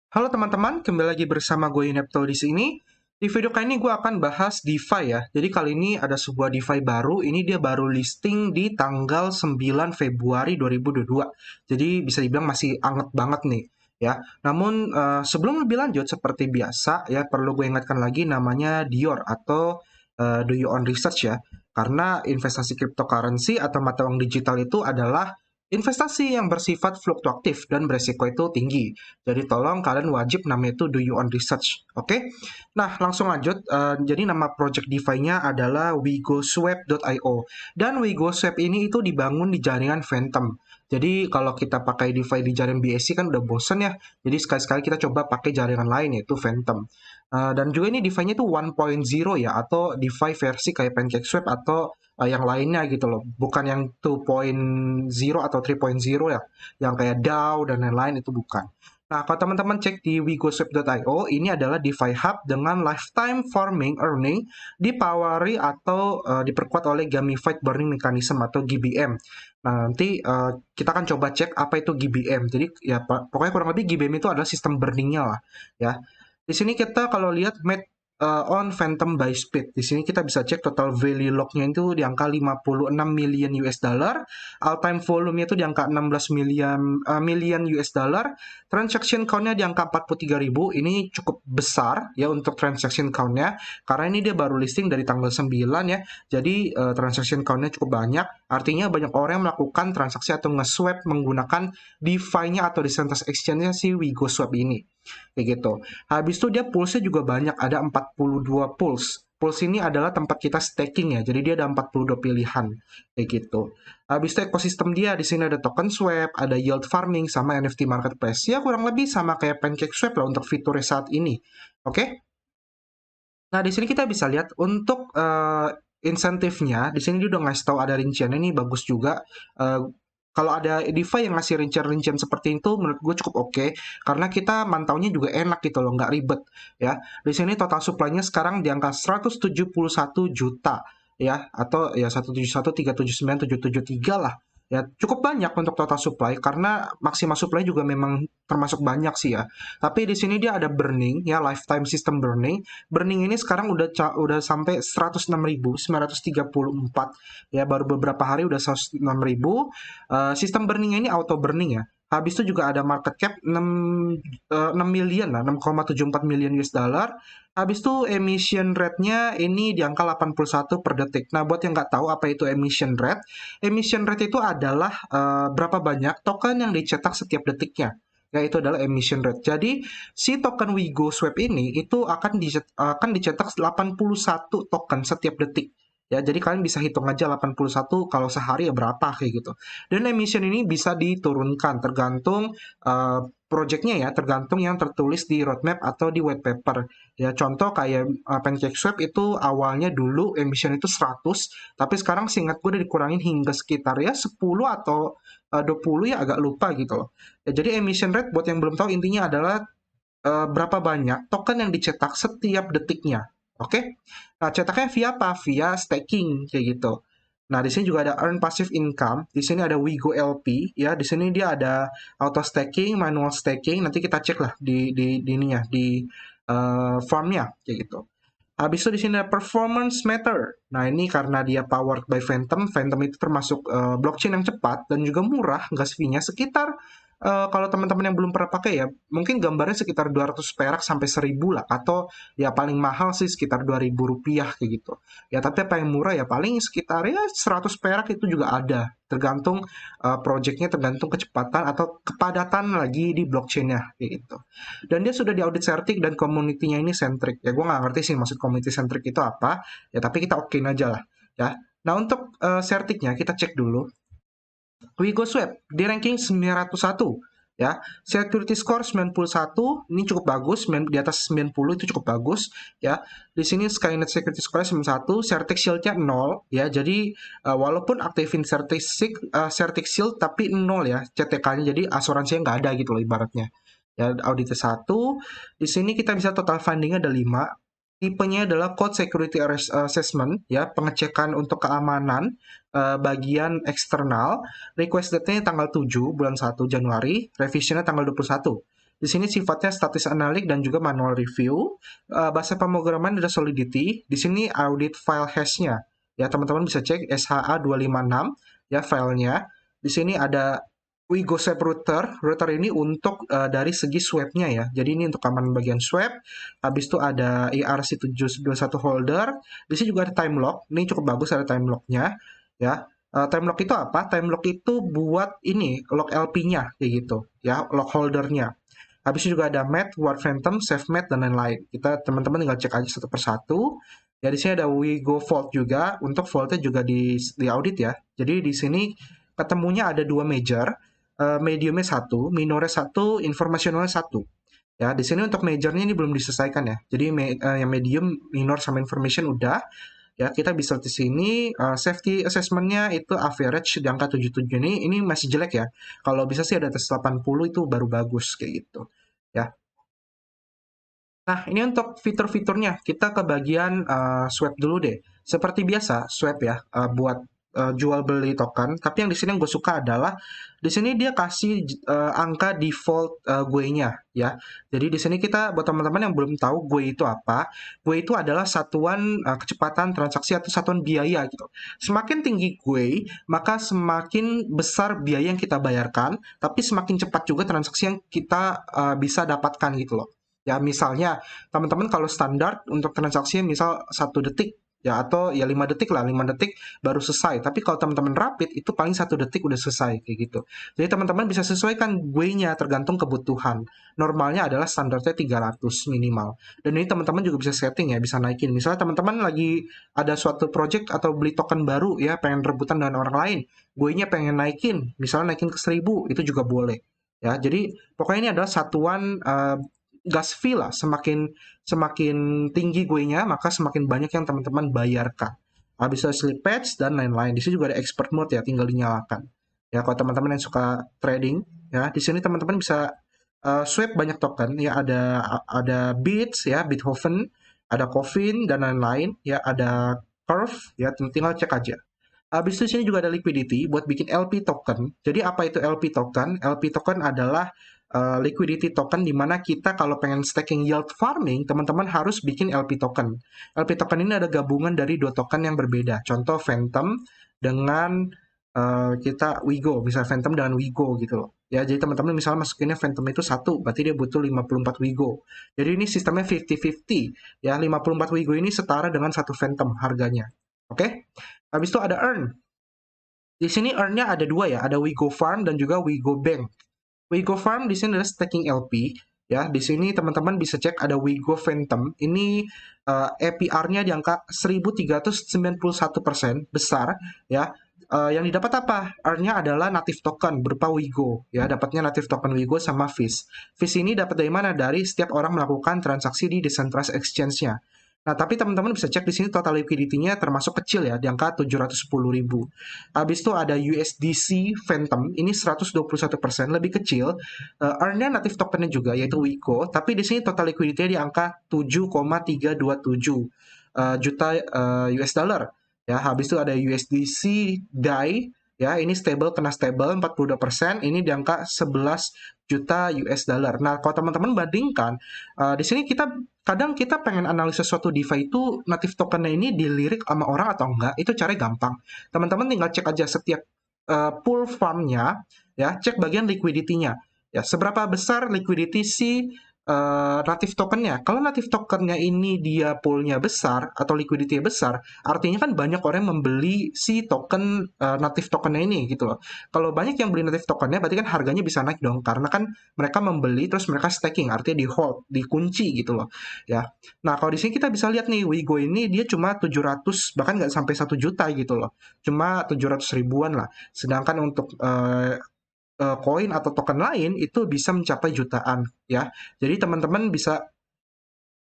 Halo teman-teman, kembali lagi bersama gue Yunepto di sini. Di video kali ini gue akan bahas DeFi ya. Jadi kali ini ada sebuah DeFi baru, ini dia baru listing di tanggal 9 Februari 2022. Jadi bisa dibilang masih anget banget nih ya. Namun sebelum lebih lanjut seperti biasa ya perlu gue ingatkan lagi namanya Dior atau Do Your Own Research ya. Karena investasi cryptocurrency atau mata uang digital itu adalah investasi yang bersifat fluktuatif dan beresiko itu tinggi. Jadi tolong kalian wajib namanya itu do your own research. Oke? Nah, langsung lanjut. Jadi nama project DeFi-nya adalah WeGoSwap.io. Dan WeGoSwap ini itu dibangun di jaringan Phantom. Jadi kalau kita pakai DeFi di jaringan BSC kan udah bosen ya. Jadi sekali-sekali kita coba pakai jaringan lain yaitu Phantom. Dan juga ini DeFi-nya itu 1.0 ya, atau DeFi versi kayak PancakeSwap atau yang lainnya gitu loh. Bukan yang 2.0 atau 3.0 ya, yang kayak DAO dan lain-lain itu bukan. Nah, kalau teman-teman cek di wegoswap.io, ini adalah DeFi Hub dengan lifetime farming earning dipawari atau diperkuat oleh Gamified Burning Mechanism atau GBM. Nah, nanti kita akan coba cek apa itu GBM. Jadi ya pokoknya kurang lebih GBM itu adalah sistem burningnya lah ya. Di sini kita kalau lihat on Phantom by Speed. Di sini kita bisa cek total value lock-nya itu di angka 56 million US dollar, all time volume-nya itu di angka 16 million US dollar, transaction count-nya di angka 43.000. Ini cukup besar ya untuk transaction count-nya karena ini dia baru listing dari tanggal 9 ya. Jadi transaction count-nya cukup banyak. Artinya banyak orang yang melakukan transaksi atau nge-swap menggunakan DeFi-nya atau decentralized exchange-nya si WeGoSwap ini. Kayak gitu. Habis itu dia pulse-nya juga banyak, ada 42 pulse. Pulse ini adalah tempat kita staking ya, jadi dia ada 42 pilihan. Kayak gitu. Habis itu ekosistem dia, di sini ada token swap, ada yield farming, sama NFT marketplace. Ya kurang lebih sama kayak PancakeSwap lah untuk fiturnya saat ini. Oke? Nah, di sini kita bisa lihat untuk insentifnya, di sini dia udah ngasih tahu ada rinciannya, ini bagus juga. Eh, Kalau ada DeFi yang ngasih rincian-rincian seperti itu, menurut gue cukup oke, karena kita mantaunya juga enak gitu loh, nggak ribet ya. Di sini total supply-nya sekarang di angka 171 juta ya, atau ya 171.379.773 lah. Ya, cukup banyak untuk total supply karena maksimal supply juga memang termasuk banyak sih ya. Tapi di sini dia ada burning ya, lifetime system burning. Burning ini sekarang udah sampai 106.934 ya, baru beberapa hari udah 106.000. Sistem burningnya ini auto burning ya. Habis itu juga ada market cap 6 million lah, 6,74 million US dollar. Habis itu emission rate-nya ini di angka 81 per detik. Nah, buat yang nggak tahu apa itu emission rate itu adalah berapa banyak token yang dicetak setiap detiknya, yaitu adalah emission rate. Jadi, si token Wigo Swap ini itu akan dicetak 81 token setiap detik. Ya, jadi kalian bisa hitung aja 81 kalau sehari ya berapa kayak gitu. Dan emission ini bisa diturunkan tergantung projectnya ya, tergantung yang tertulis di roadmap atau di white paper. Ya, contoh kayak PancakeSwap itu awalnya dulu emission itu 100, tapi sekarang seingat gue udah dikurangin hingga sekitar ya 10 atau 20 ya, agak lupa gitu loh. Ya, jadi emission rate buat yang belum tahu intinya adalah berapa banyak token yang dicetak setiap detiknya. Oke? Nah, cetaknya via apa? Via staking kayak gitu. Nah, di sini juga ada earn passive income. Di sini ada Wigo LP ya. Di sini dia ada auto staking, manual staking. Nanti kita cek lah di ininya di farmnya kayak gitu. Habis itu di sini ada performance meter. Nah, ini karena dia powered by Phantom. Phantom itu termasuk blockchain yang cepat dan juga murah gas fee-nya sekitar kalau teman-teman yang belum pernah pakai ya, mungkin gambarnya sekitar 200 perak sampai 1000 lah, atau ya paling mahal sih sekitar 2000 rupiah kayak gitu. Ya, tapi apa yang murah ya paling sekitar ya 100 perak itu juga ada. Tergantung projectnya, tergantung kecepatan atau kepadatan lagi di blockchain-nya kayak gitu. Dan dia sudah diaudit Certik dan community-nya ini centric. Ya gue nggak ngerti sih maksud community centric itu apa. Ya tapi kita okein aja lah. Ya. Nah untuk Certiknya kita cek dulu. WeGoSwap di ranking 901 ya. Security score 91, ini cukup bagus, di atas 90 itu cukup bagus ya. Di sini Skynet security score 91, Certic Shield-nya 0 ya. Jadi walaupun aktifin Certic Shield tapi 0 ya CTK-nya. Jadi asuransinya nggak ada gitu loh ibaratnya. Ya, audit 1. Di sini kita bisa total funding-nya ada 5. Tipenya adalah Code Security Assessment, ya, pengecekan untuk keamanan bagian eksternal. Request date-nya tanggal 7 bulan 1 Januari, revisionnya tanggal 21. Di sini sifatnya statis analik dan juga manual review. Bahasa pemrograman ada Solidity. Di sini audit file hash-nya. Ya, teman-teman bisa cek SHA-256 ya filenya. Di sini ada Wigo Swap Router. Router ini untuk dari segi swap-nya ya. Jadi ini untuk keamanan bagian swap. Habis itu ada ERC721 holder. Di sini juga ada time lock. Ini cukup bagus ada time lock-nya ya. Time lock itu apa? Time lock itu buat ini lock LP-nya kayak gitu ya, lock holdernya. Habis itu juga ada mat, ward phantom, save mat dan lain-lain. Kita teman-teman tinggal cek aja satu persatu. Ya di sini ada Wigo Vault juga, untuk vault-nya juga di audit ya. Jadi di sini ketemunya ada dua major, mediumnya satu, minornya satu, informationalnya satu. Ya, di sini untuk majornya ini belum diselesaikan ya. Jadi yang medium, minor sama information udah. Ya, kita bisa di sini safety assessment-nya itu average di angka 77 ini masih jelek ya. Kalau bisa sih ada atas 80 itu baru bagus kayak gitu. Ya. Nah, ini untuk fitur-fiturnya. Kita ke bagian swap dulu deh. Seperti biasa, swap ya buat jual beli token. Tapi yang di sini yang gue suka adalah di sini dia kasih angka default GUI-nya ya. Jadi di sini kita buat teman-teman yang belum tahu GUI itu apa, GUI itu adalah satuan kecepatan transaksi atau satuan biaya gitu. Semakin tinggi GUI, maka semakin besar biaya yang kita bayarkan, tapi semakin cepat juga transaksi yang kita bisa dapatkan gitu loh. Ya, misalnya teman-teman kalau standar untuk transaksi misal 1 detik ya atau ya 5 detik lah, 5 detik baru selesai. Tapi kalau teman-teman rapid itu paling 1 detik udah selesai kayak gitu. Jadi teman-teman bisa sesuaikan GUI-nya tergantung kebutuhan. Normalnya adalah standarnya 300 minimal. Dan ini teman-teman juga bisa setting ya, bisa naikin. Misalnya teman-teman lagi ada suatu project atau beli token baru ya, pengen rebutan dengan orang lain, GUI-nya pengen naikin, misalnya naikin ke 1000, itu juga boleh. Ya, jadi pokoknya ini adalah satuan gas fee lah, semakin semakin tinggi gue-nya, maka semakin banyak yang teman-teman bayarkan. Habis itu sleep patch dan lain-lain. Di sini juga ada expert mode ya, tinggal dinyalakan. Ya, kalau teman-teman yang suka trading, ya di sini teman-teman bisa swap banyak token. Ya, ada Bits ya, Bithoven, ada Coffin dan lain-lain. Ya, ada Curve. Ya, tinggal cek aja. Habis itu sini juga ada liquidity buat bikin LP token. Jadi apa itu LP token? LP token adalah liquidity token di mana kita kalau pengen staking yield farming, teman-teman harus bikin LP token. LP token ini ada gabungan dari dua token yang berbeda. Contoh Phantom dengan kita Wigo, misal Phantom dengan Wigo gitu loh. Ya, jadi teman-teman misalnya masukinnya Phantom itu 1, berarti dia butuh 54 Wigo. Jadi ini sistemnya 50-50. Ya, 54 Wigo ini setara dengan 1 Phantom harganya. Oke? Habis itu ada earn. Di sini earn-nya ada dua ya, ada Wigo Farm dan juga Wigo Bank. Wigo Farm di sini adalah staking LP. Ya, di sini teman-teman bisa cek ada Wigo Phantom. Ini APR-nya di angka 1391%, besar ya. Yang didapat apa? Earn-nya adalah native token berupa Wigo. Ya, dapatnya native token Wigo sama Fizz. Fizz ini dapat dari mana? Dari setiap orang melakukan transaksi di decentralized exchange-nya. Nah, tapi teman-teman bisa cek di sini total liquidity-nya termasuk kecil ya, di angka 710.000. Habis itu ada USDC Phantom, ini 121%, lebih kecil. Earn-nya native token-nya juga, yaitu Wigo, tapi di sini total liquidity-nya di angka 7,327 juta US dollar. Ya, habis itu ada USDC DAI, ya ini stable kena stable 42%, ini di angka 11 juta US dollar. Nah, kalau teman-teman bandingkan, di sini kadang kita pengen analisis suatu DeFi itu native tokennya ini dilirik sama orang atau enggak, itu caranya gampang. Teman-teman tinggal cek aja setiap pool farm-nya, ya, cek bagian liquidity-nya. Ya, seberapa besar liquidity si native tokennya. Kalau native tokennya ini dia poolnya besar atau liquidity besar, artinya kan banyak orang yang membeli si token native tokennya ini gitu loh. Kalau banyak yang beli native tokennya, berarti kan harganya bisa naik dong, karena kan mereka membeli terus mereka staking, artinya di hold, dikunci gitu loh. Ya. Nah, kalau di sini kita bisa lihat nih, Wigo ini dia cuma 700, bahkan nggak sampai 1 juta gitu loh. Cuma 700 ribuan lah. Sedangkan untuk koin atau token lain itu bisa mencapai jutaan ya. Jadi teman-teman bisa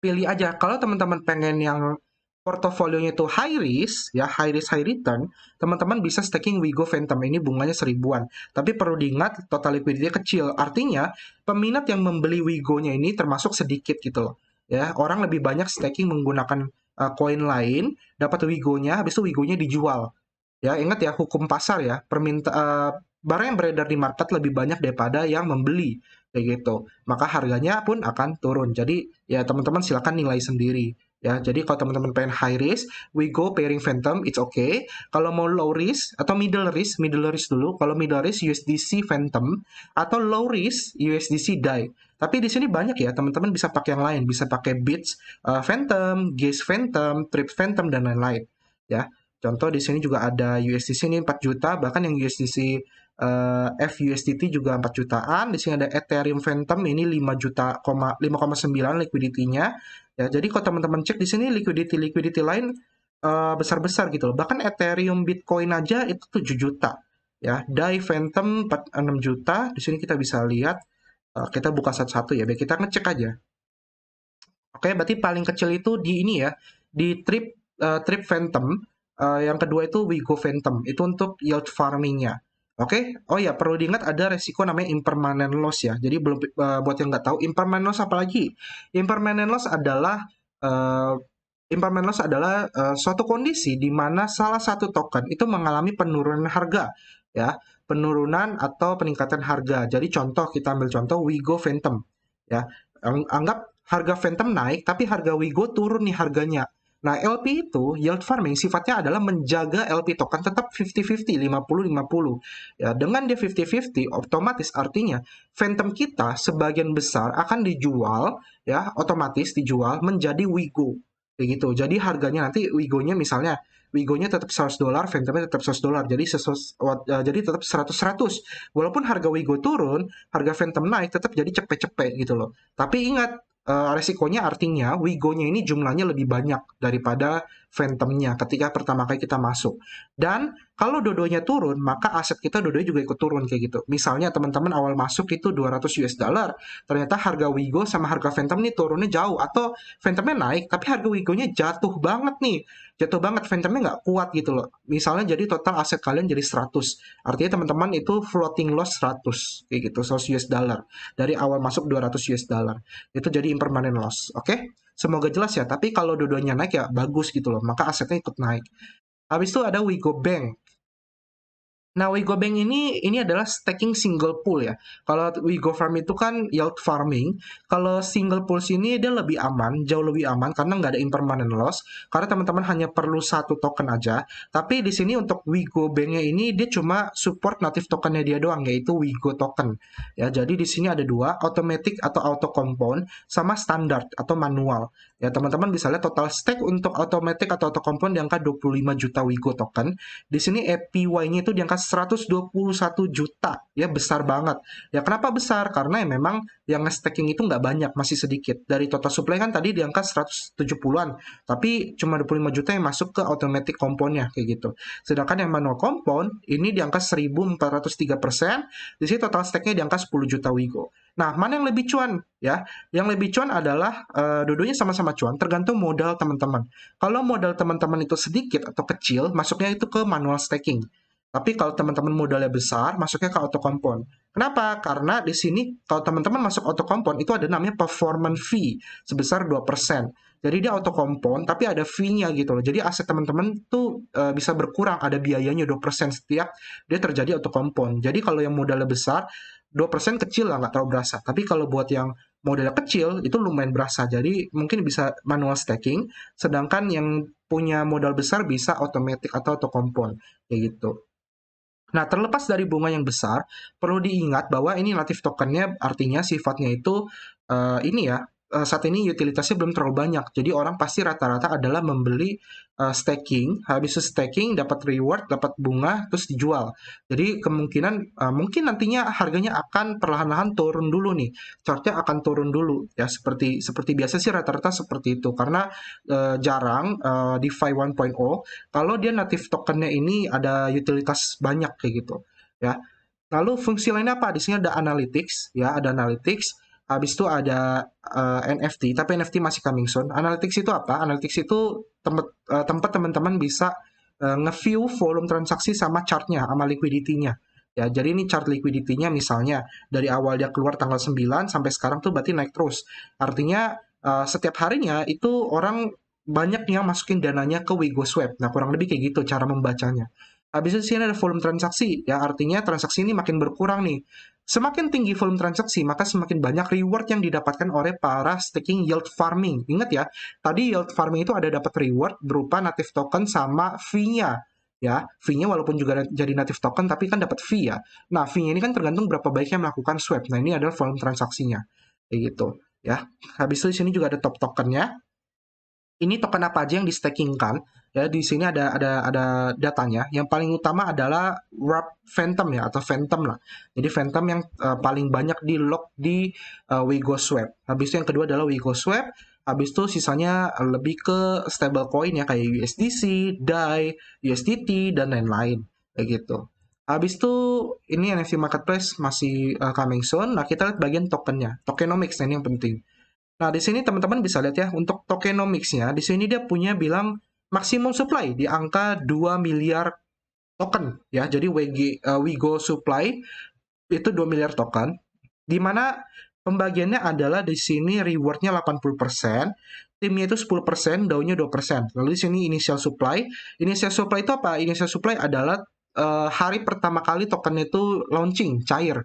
pilih aja. Kalau teman-teman pengen yang portofolionya itu high risk ya, high risk high return, teman-teman bisa staking Wigo Phantom, ini bunganya 1000-an. Tapi perlu diingat total liquidity kecil. Artinya peminat yang membeli Wigo-nya ini termasuk sedikit gitu loh. Ya, orang lebih banyak staking menggunakan koin lain, dapat Wigo-nya, habis itu Wigo-nya dijual. Ya, ingat ya hukum pasar ya, barang yang beredar di market lebih banyak daripada yang membeli. kayak gitu. Maka harganya pun akan turun. Jadi ya teman-teman silakan nilai sendiri. Ya, jadi kalau teman-teman pengen high risk, we go pairing Phantom, it's okay. Kalau mau low risk atau middle risk dulu. Kalau middle risk USDC Phantom atau low risk USDC DAI. Tapi di sini banyak ya, teman-teman bisa pakai yang lain, bisa pakai Bits Phantom, Gaze Phantom, Trip Phantom dan lain-lain. Ya, contoh di sini juga ada USDC ini 4 juta, bahkan yang USDC FUSDT juga 4 jutaan. Di sini ada Ethereum Phantom ini 5 juta, 5,9 liquidity-nya. Ya, jadi kalau teman-teman cek di sini liquidity lain besar-besar gitu loh. Bahkan Ethereum Bitcoin aja itu 7 juta. Ya, DAI Phantom 6 juta. Di sini kita bisa lihat kita buka satu-satu ya. Biar kita ngecek aja. Oke, berarti paling kecil itu di ini ya, di Trip Phantom. Yang kedua itu Wigo Phantom. Itu untuk yield farming-nya. Oke, oh ya perlu diingat ada resiko namanya impermanent loss ya. Jadi belum buat yang nggak tahu impermanent loss apa lagi? Impermanent loss adalah uh, suatu kondisi di mana salah satu token itu mengalami penurunan harga ya, penurunan atau peningkatan harga. Jadi contoh kita ambil contoh Wigo Phantom ya. Anggap harga Phantom naik tapi harga Wigo turun nih harganya. Nah, LP itu, yield farming, sifatnya adalah menjaga LP token tetap 50-50, 50-50. Ya, dengan dia 50-50, otomatis artinya Phantom kita sebagian besar akan dijual, ya, otomatis dijual menjadi Wigo. Kayak gitu. Jadi harganya nanti Wigo-nya misalnya, Wigo-nya tetap $100, Phantom-nya tetap $100. Jadi tetap 100-100. Walaupun harga Wigo turun, harga Phantom naik, tetap jadi cepet-cepet gitu loh. Tapi ingat, resikonya artinya Wigo-nya ini jumlahnya lebih banyak daripada Phantom-nya ketika pertama kali kita masuk. Dan kalau dodonya turun, maka aset kita dodonya juga ikut turun kayak gitu. Misalnya teman-teman awal masuk itu 200 US dollar, ternyata harga Wigo sama harga Phantom nih turunnya jauh, atau Phantom-nya naik, tapi harga Wigo-nya jatuh banget nih. Jatuh banget, Phantom-nya nggak kuat gitu loh. Misalnya jadi total aset kalian jadi 100. Artinya teman-teman itu floating loss 100, kayak gitu, 100 US dollar. Dari awal masuk 200 US dollar itu jadi impermanent loss. Oke, semoga jelas ya. Tapi kalau dua-duanya naik ya bagus gitu loh, maka asetnya ikut naik. Habis itu ada Wigo Bank. Nah, Wigo Bank ini adalah staking single pool ya. Kalau Wigo Farm itu kan yield farming. Kalau single pool sini dia lebih aman, jauh lebih aman karena nggak ada impermanent loss. Karena teman-teman hanya perlu satu token aja. Tapi di sini untuk Wigo Bank-nya ini dia cuma support native tokennya dia doang, yaitu Wigo token. Ya, jadi di sini ada dua, automatic atau auto compound sama standard atau manual. Ya, teman-teman bisa lihat total stake untuk automatic atau auto compound di angka 25 juta Wigo token. Di sini APY-nya itu di angka 121 juta, ya besar banget. Ya kenapa besar? Karena ya memang yang nge-staking itu nggak banyak, masih sedikit. Dari total supply kan tadi di angka 170-an, tapi cuma 25 juta yang masuk ke automatic compound-nya, kayak gitu. Sedangkan yang manual compound, ini di angka 1.403%, di sini total stake-nya di angka 10 juta Wigo. Nah, mana yang lebih cuan? Ya, yang lebih cuan adalah dua-duanya sama-sama cuan, tergantung modal teman-teman. Kalau modal teman-teman itu sedikit atau kecil, masuknya itu ke manual staking. Tapi kalau teman-teman modalnya besar, masuknya ke auto compound. Kenapa? Karena di sini kalau teman-teman masuk auto compound itu ada namanya performance fee sebesar 2%. Jadi dia auto compound tapi ada fee-nya gitu loh. Jadi aset teman-teman tuh bisa berkurang, ada biayanya 2% setiap dia terjadi auto compound. Jadi kalau yang modalnya besar, 2% kecil lah, nggak terlalu berasa. Tapi kalau buat yang modalnya kecil, itu lumayan berasa. Jadi mungkin bisa manual staking, sedangkan yang punya modal besar bisa automatic atau auto compound. Kayak gitu. Nah, terlepas dari bunga yang besar, perlu diingat bahwa ini native tokennya artinya sifatnya itu ini ya, saat ini utilitasnya belum terlalu banyak. Jadi orang pasti rata-rata adalah membeli staking, habis itu staking dapat reward, dapat bunga, terus dijual. Jadi kemungkinan mungkin nantinya harganya akan perlahan-lahan turun dulu nih. Chartnya akan turun dulu ya, seperti biasa sih rata-rata seperti itu karena jarang DeFi 1.0 kalau dia native tokennya ini ada utilitas banyak kayak gitu ya. Lalu fungsi lainnya apa? Di sini ada analytics ya, ada analytics. Habis itu ada NFT, tapi NFT masih coming soon. Analytics itu apa? Analytics itu tempat teman-teman bisa nge-view volume transaksi sama chartnya, sama liquidity-nya. Ya, jadi ini chart liquidity-nya misalnya dari awal dia keluar tanggal 9 sampai sekarang tuh berarti naik terus. Artinya setiap harinya itu orang banyak yang masukin dananya ke Wigo Swap. Nah, kurang lebih kayak gitu cara membacanya. Habis itu sini ada volume transaksi, ya artinya transaksi ini makin berkurang nih. Semakin tinggi volume transaksi, maka semakin banyak reward yang didapatkan oleh para staking yield farming. Ingat ya, tadi yield farming itu ada dapat reward berupa native token sama fee-nya. Ya, fee-nya walaupun juga jadi native token, tapi kan dapat fee ya. Nah, fee-nya ini kan tergantung berapa banyak yang melakukan swap. Nah, ini adalah volume transaksinya. Kayak gitu. Ya, habis itu di sini juga ada top tokennya. Ini token apa aja yang di-stakingkan? Ya, di sini ada datanya. Yang paling utama adalah Warp Phantom ya, atau Phantom lah. Jadi Phantom yang paling banyak di lock di Wigo Swap. Habis itu yang kedua adalah Wigo Swap. Habis itu sisanya lebih ke stablecoin ya, kayak USDC, DAI, USDT, dan lain-lain. Kayak gitu. Habis itu ini NFT Marketplace masih coming soon. Nah, kita lihat bagian tokennya. Tokenomics, nah ini yang penting. Nah, di sini teman-teman bisa lihat ya, untuk tokenomics-nya, di sini dia punya bilang maksimum supply di angka 2 miliar token ya. Jadi Wigo supply itu 2 miliar token, di mana pembagiannya adalah di sini reward-nya 80%, timnya itu 10%, DAO-nya 2%. Lalu di sini initial supply. Initial supply itu apa? Initial supply adalah hari pertama kali token itu launching, cair.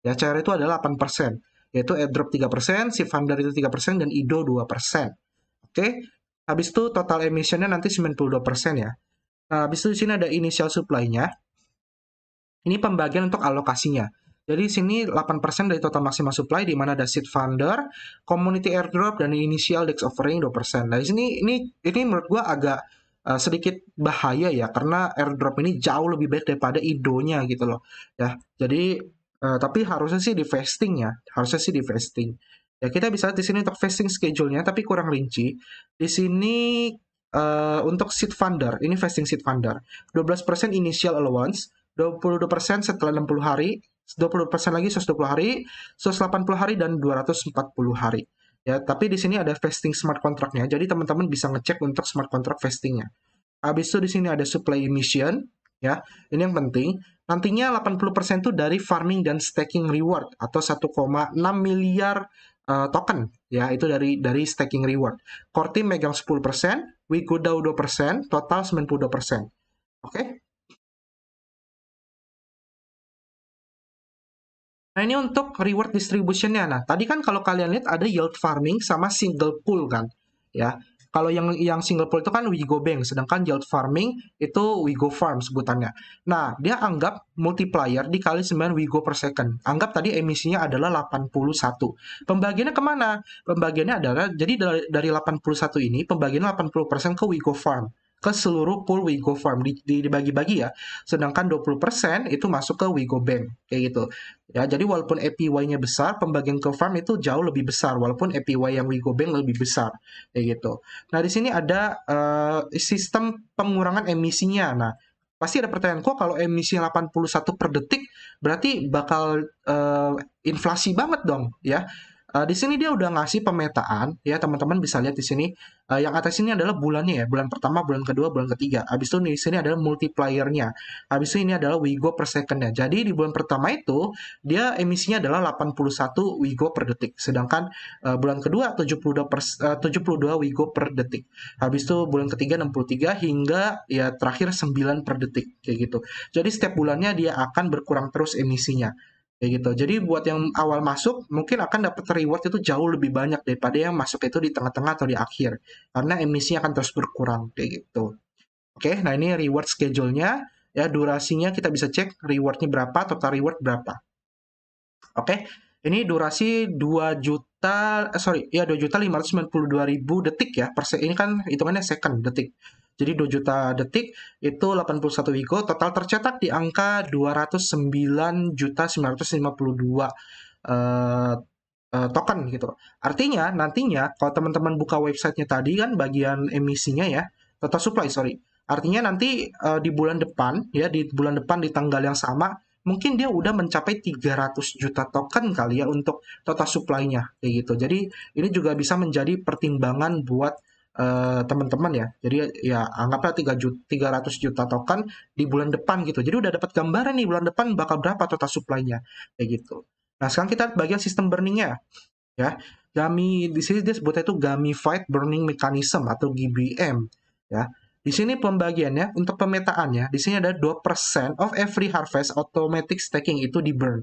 Ya, cair itu adalah 8%, yaitu airdrop 3%, seed founder itu 3%, dan IDO 2%. Oke. Habis itu total emission-nya nanti 92% ya. Nah, habis itu di sini ada initial supply-nya. Ini pembagian untuk alokasinya. Jadi di sini 8% dari total maksimal supply, di mana ada seed founder, community airdrop, dan initial DEX offering 2%. Nah, di sini ini menurut gua agak sedikit bahaya ya, karena airdrop ini jauh lebih baik daripada IDO-nya gitu loh. Ya, jadi tapi harusnya sih di vesting ya, harusnya sih di vesting. Ya, kita bisa lihat di sini untuk vesting schedule-nya, tapi kurang rinci. Di sini untuk seed funder, ini vesting seed funder, 12% initial allowance, 22% setelah 60 hari, 20% lagi 120 hari, 180 hari, dan 240 hari. Ya, tapi di sini ada vesting smart contract-nya, jadi teman-teman bisa ngecek untuk smart contract vestingnya. Habis itu di sini ada supply emission, ya. Ini yang penting. Nantinya 80% itu dari farming dan staking reward atau 1,6 miliar token, ya, itu dari staking reward. Core team megang 10%, WeGoDAO 2%, total 92%. Oke? Nah, ini untuk reward distribution-nya. Nah, tadi kan kalau kalian lihat ada yield farming sama single pool kan, ya. Kalau yang single pool itu kan Wigo Bank, sedangkan yield farming itu Wigo Farm sebutannya. Nah, dia anggap multiplier dikali 9 Wigo per second. Anggap tadi emisinya adalah 81. Pembagiannya kemana? Pembagiannya adalah, jadi dari 81 ini, pembagiannya 80% ke Wigo Farm, ke seluruh pool Wigo Farm, dibagi-bagi ya. Sedangkan 20% itu masuk ke Wigo Bank, kayak gitu. Ya, jadi walaupun APY-nya besar, pembagian ke farm itu jauh lebih besar, walaupun APY yang Wigo Bank lebih besar, kayak gitu. Nah, di sini ada sistem pengurangan emisinya. Nah, pasti ada pertanyaan, kok kalau emisi 81 per detik, berarti bakal inflasi banget dong, ya. Di sini dia udah ngasih pemetaan, ya teman-teman bisa lihat di sini. Yang atas ini adalah bulannya ya, bulan pertama, bulan kedua, bulan ketiga. Habis itu di sini adalah multiplier-nya. Habis itu ini adalah Wigo per second-nya. Jadi di bulan pertama itu dia emisinya adalah 81 Wigo per detik. Sedangkan bulan kedua 72 Wigo per detik. Habis itu bulan ketiga 63 hingga ya terakhir 9 per detik kayak gitu. Jadi setiap bulannya dia akan berkurang terus emisinya. Kayak gitu. Jadi buat yang awal masuk mungkin akan dapat reward itu jauh lebih banyak daripada yang masuk itu di tengah-tengah atau di akhir. Karena emisinya akan terus berkurang kayak gitu. Oke, nah ini reward schedule-nya. Ya, durasinya kita bisa cek reward-nya berapa, total reward berapa. Oke, ini durasi 2 juta, sorry, ya 2.592.000 detik ya. Ini kan hitungannya second, detik. Jadi 2 juta detik itu 81 Wigo, total tercetak di angka 209.952 token gitu. Artinya nantinya kalau teman-teman buka websitenya tadi kan bagian emisinya ya, total supply sorry. Artinya nanti di bulan depan ya, di bulan depan di tanggal yang sama mungkin dia udah mencapai 300 juta token kali ya untuk total supply-nya kayak gitu. Jadi ini juga bisa menjadi pertimbangan buat teman-teman ya. Jadi ya anggaplah 300 juta token di bulan depan gitu. Jadi udah dapat gambaran nih bulan depan bakal berapa total supply-nya kayak gitu. Nah, sekarang kita bagian sistem burning-nya ya. Di sini dia sebutnya itu Gamified Burning Mechanism atau GBM ya. Di sini pembagiannya untuk pemetaannya, di sini ada 2% of every harvest automatic staking itu di burn.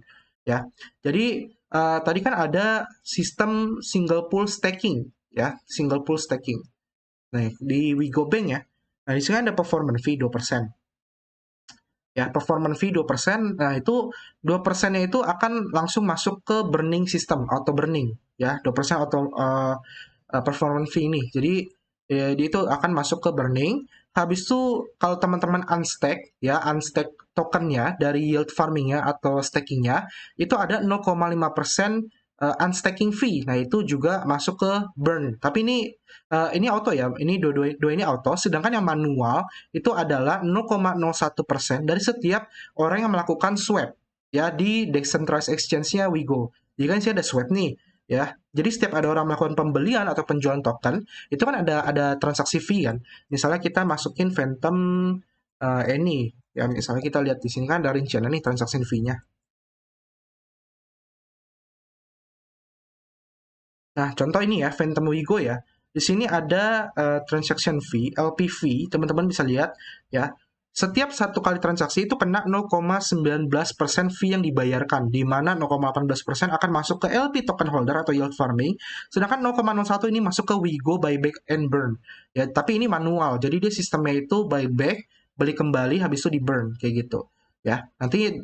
ya. Jadi tadi kan ada sistem single pool staking, ya, single pool staking. Nah, di Wigo Bank ya. Nah, di sini ada performance fee 2%. Ya, performance fee 2%. Nah, itu 2%-nya itu akan langsung masuk ke burning system, auto burning, ya. 2% auto performance fee ini. Jadi dia itu akan masuk ke burning. Habis itu kalau teman-teman unstack ya, unstack tokennya dari yield farmingnya atau stackingnya itu ada 0,5% unstacking fee. Nah itu juga masuk ke burn. Tapi ini auto ya, ini dua ini auto. Sedangkan yang manual itu adalah 0,01% dari setiap orang yang melakukan swap ya di decentralized exchange-nya Wigo. Jadi kan sih ada swap nih ya. Jadi setiap ada orang melakukan pembelian atau penjualan token, itu kan ada transaksi fee kan. Misalnya kita masukin Phantom ini, ya misalnya kita lihat di sini kan ada rincian nih transaksi fee-nya. Nah, contoh ini ya, Phantom Wigo ya. Di sini ada transaction fee, LPV, teman-teman bisa lihat ya. Setiap satu kali transaksi itu kena 0,19% fee yang dibayarkan, di mana 0,18% akan masuk ke LP token holder atau yield farming, sedangkan 0,01 ini masuk ke Wigo buyback and burn. Ya, tapi ini manual, jadi dia sistemnya itu buyback, beli kembali, habis itu di burn kayak gitu. Ya, nanti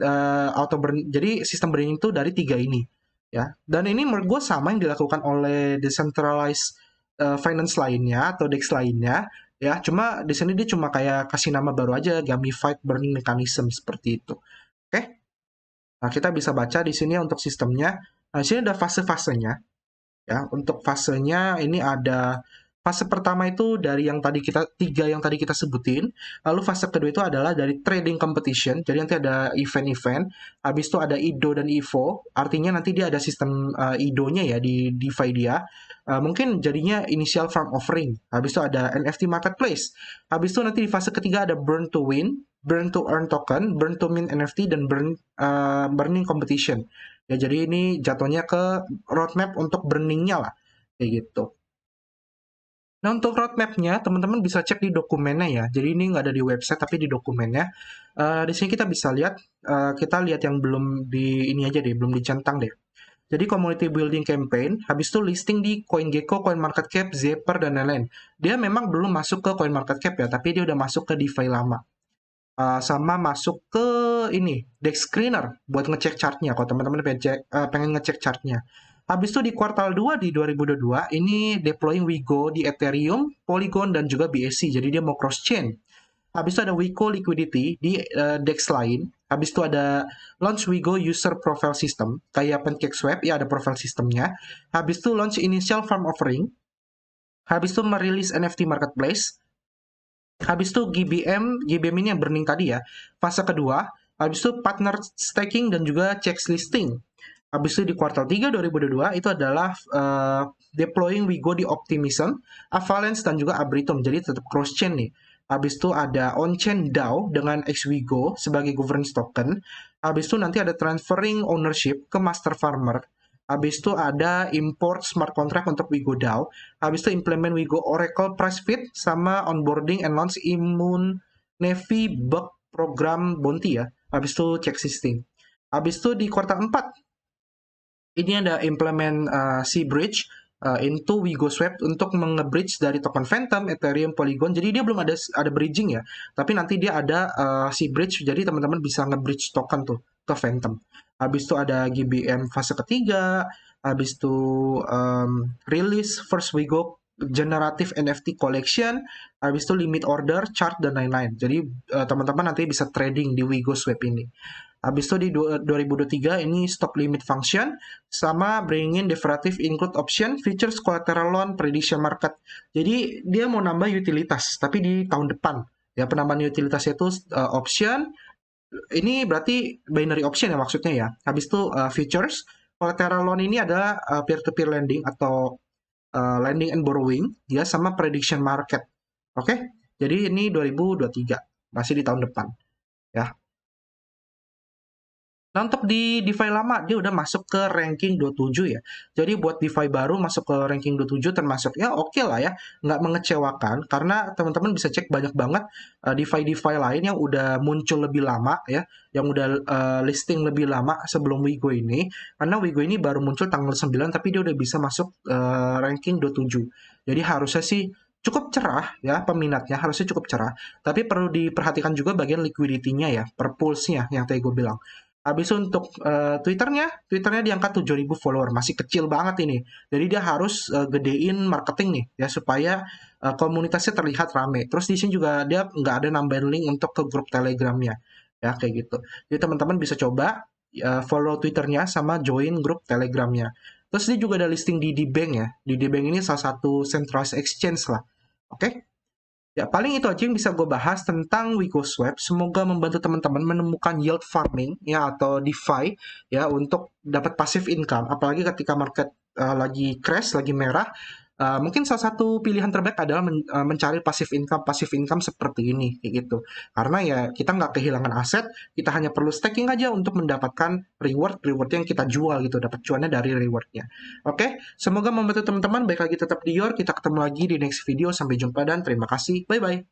auto burn. Jadi sistem burning itu dari tiga ini ya. Dan ini menurut gue sama yang dilakukan oleh decentralized finance lainnya atau DEX lainnya ya. Cuma di sini dia cuma kayak kasih nama baru aja, gamified burning mechanism seperti itu. Oke. Nah, kita bisa baca di sini untuk sistemnya. Nah, di sini ada fase-fasenya ya. Untuk fasenya ini ada fase pertama itu dari yang tadi kita tiga yang tadi kita sebutin. Lalu fase kedua itu adalah dari trading competition. Jadi nanti ada event-event. Habis itu ada IDO dan IVO. Artinya nanti dia ada sistem IDO-nya ya di DeFi dia. Mungkin jadinya initial farm offering. Habis itu ada NFT marketplace. Habis itu nanti di fase ketiga ada burn to win, burn to earn token, burn to mint NFT, dan burning competition. Ya, jadi ini jatuhnya ke roadmap untuk burning-nya lah, kayak gitu. Nah, untuk roadmap-nya, teman-teman bisa cek di dokumennya ya. Jadi ini nggak ada di website, tapi di dokumennya. Di sini kita bisa lihat, kita lihat yang belum di ini aja deh, belum dicentang deh. Jadi community building campaign, habis itu listing di CoinGecko, CoinMarketCap, Zapper, dan lain-lain. Dia memang belum masuk ke CoinMarketCap ya, tapi dia udah masuk ke DeFi lama. Sama masuk ke ini Dex Screener buat ngecek chartnya kalau teman-teman pengen ngecek chartnya. Habis itu di kuartal 2 di 2022 ini deploying Wigo di Ethereum, Polygon, dan juga BSC. Jadi dia mau cross chain. Habis itu ada Wigo Liquidity di DEX lain. Habis itu ada launch Wigo User Profile System. Kayak PancakeSwap, ya ada profile sistemnya. Habis itu launch Initial Farm Offering. Habis itu merilis NFT Marketplace. Habis itu GBM ini yang burning tadi ya, fase kedua. Habis itu partner staking dan juga checks listing. Habis itu di kuartal 3 2022 itu adalah deploying Wigo di Optimism, Avalanche, dan juga Arbitrum. Jadi tetap cross-chain nih. Habis itu ada on-chain DAO dengan XWigo sebagai governance token. Habis itu nanti ada transferring ownership ke master farmer. Habis itu ada import smart contract untuk Wigo DAO. Habis itu implement Wigo Oracle Price Feed sama onboarding and launch Immune Navy bug program Bounty ya. Habis itu check system. Habis itu di kuartal 4 ini ada implement C-Bridge into Wigo Swap untuk menge-bridge dari token Phantom, Ethereum, Polygon. Jadi dia belum ada bridging ya, tapi nanti dia ada C-Bridge, jadi teman-teman bisa nge-bridge token tuh ke Phantom. Habis itu ada GBM fase ketiga, habis itu release first Wigo generative NFT collection, habis itu limit order, chart, dan lain-lain. Jadi teman-teman nanti bisa trading di Wigo Swap ini. Habis itu di 2023 ini stop limit function sama bring in derivative include option, features collateral loan, prediction market. Jadi dia mau nambah utilitas tapi di tahun depan. Ya penambahan utilitasnya itu option. Ini berarti binary option ya maksudnya ya. Habis itu features collateral loan ini adalah peer-to-peer lending atau lending and borrowing dia sama prediction market. Oke. Jadi ini 2023 masih di tahun depan ya. Nah, untuk di DeFi lama, dia udah masuk ke ranking 27 ya. Jadi buat DeFi baru masuk ke ranking 27 termasuk ya oke lah ya, nggak mengecewakan karena teman-teman bisa cek banyak banget DeFi-DeFi lain yang udah muncul lebih lama ya, yang udah listing lebih lama sebelum Wigo ini. Karena Wigo ini baru muncul tanggal 9 tapi dia udah bisa masuk ranking 27. Jadi harusnya sih cukup cerah ya peminatnya, harusnya cukup cerah. Tapi perlu diperhatikan juga bagian liquidity-nya ya, per pulse-nya yang tadi gue bilang. Habis untuk Twitternya di angka 7.000 follower, masih kecil banget ini. Jadi dia harus gedein marketing nih ya supaya komunitasnya terlihat rame. Terus di sini juga dia nggak ada nambahin link untuk ke grup Telegramnya ya kayak gitu. Jadi teman-teman bisa coba follow Twitternya sama join grup Telegramnya. Terus dia juga ada listing di DBank ya. Di DBank ini salah satu centralized exchange lah. Oke? Ya, paling itu aja yang bisa gue bahas tentang Wigo Swap. Semoga membantu teman-teman menemukan yield farming ya atau DeFi ya untuk dapat passive income. Apalagi ketika market lagi crash, lagi merah, mungkin salah satu pilihan terbaik adalah mencari passive income seperti ini kayak gitu. Karena ya kita nggak kehilangan aset, kita hanya perlu staking aja untuk mendapatkan reward yang kita jual gitu, dapat cuannya dari rewardnya. Oke, semoga membantu teman-teman. Baik lagi tetap di Yor. Kita ketemu lagi di next video. Sampai jumpa dan terima kasih. Bye-bye.